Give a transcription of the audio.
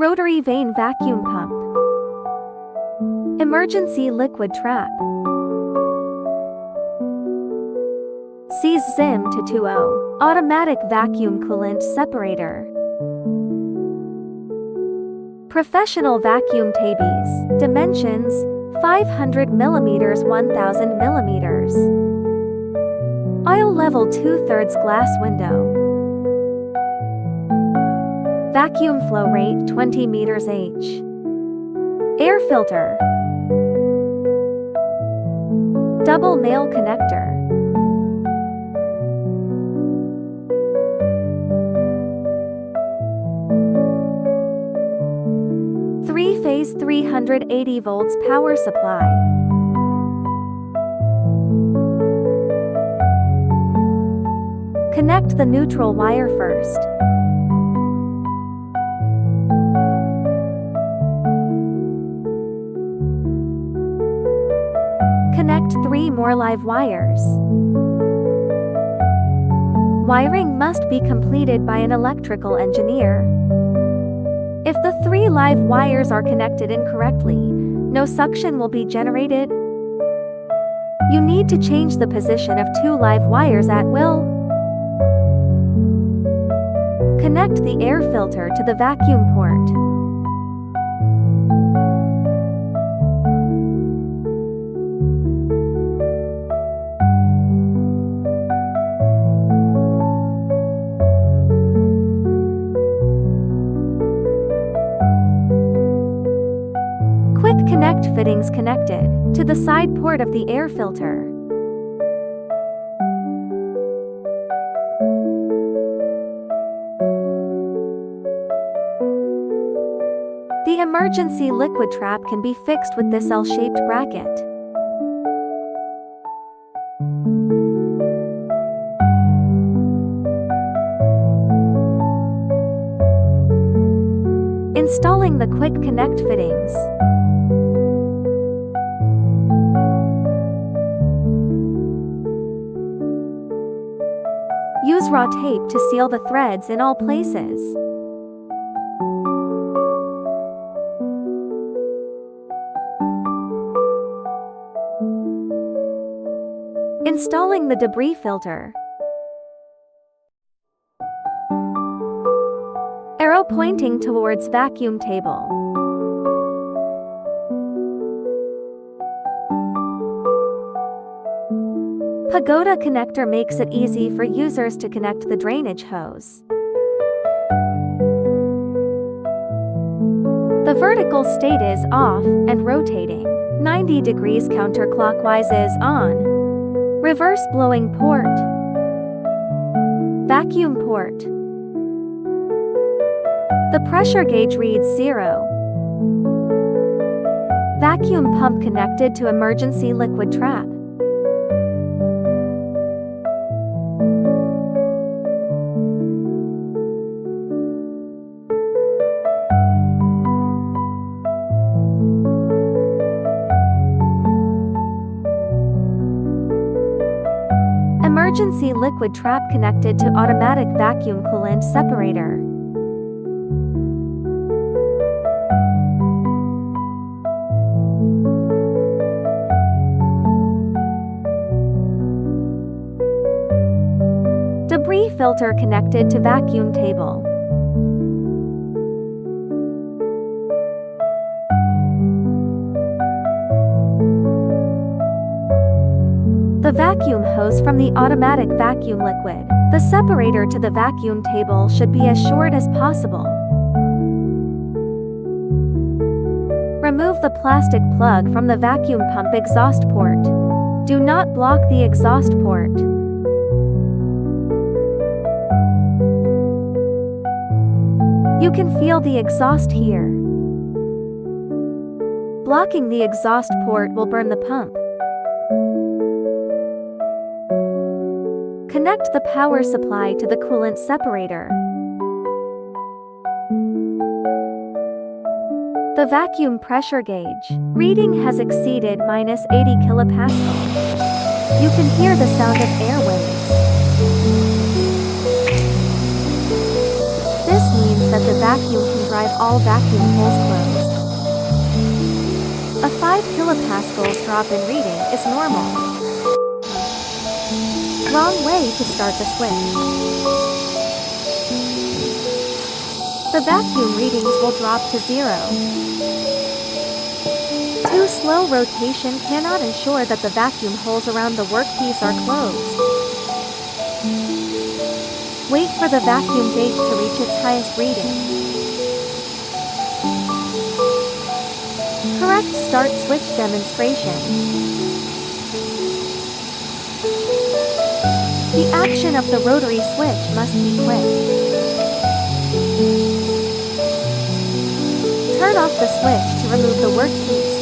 Rotary vane vacuum pump. Emergency liquid trap. Sees ZIM to 2.0. Automatic vacuum coolant separator. Professional vacuum tabies. Dimensions: 500 mm 1000 mm. Aisle level 2/3 glass window. Vacuum flow rate 20 meters H. Air filter. Double male connector. Three-phase 380 volts power supply. Connect the neutral wire first. Connect 3 more live wires. Wiring must be completed by an electrical engineer. If the 3 live wires are connected incorrectly, no suction will be generated. You need to change the position of 2 live wires at will. Connect the air filter to the vacuum port. Quick connect fittings connected to the side port of the air filter. The emergency liquid trap can be fixed with this L-shaped bracket. Installing the quick connect fittings. Use raw tape to seal the threads in all places. Installing the debris filter. Arrow pointing towards vacuum table. Pagoda connector makes it easy for users to connect the drainage hose. The vertical state is off and rotating 90 degrees counterclockwise is on. Reverse blowing port. Vacuum port. The pressure gauge reads 0. Vacuum pump connected to emergency liquid trap. Emergency liquid trap connected to automatic vacuum coolant separator. Debris filter connected to vacuum table. The vacuum hose from the automatic vacuum liquid. The separator to the vacuum table should be as short as possible. Remove the plastic plug from the vacuum pump exhaust port. Do not block the exhaust port. You can feel the exhaust here. Blocking the exhaust port will burn the pump. Connect the power supply to the coolant separator. The vacuum pressure gauge reading has exceeded -80 kilopascal. You can hear the sound of air waves. This means that the vacuum can dry all vacuum holes closed. A 5 kilopascals drop in reading is normal. Wrong way to start the switch. The vacuum readings will drop to 0. Too slow rotation cannot ensure that the vacuum holes around the workpiece are closed. Wait for the vacuum gauge to reach its highest reading. Correct start switch demonstration. The action of the rotary switch must be quick. Turn off the switch to remove the workpiece.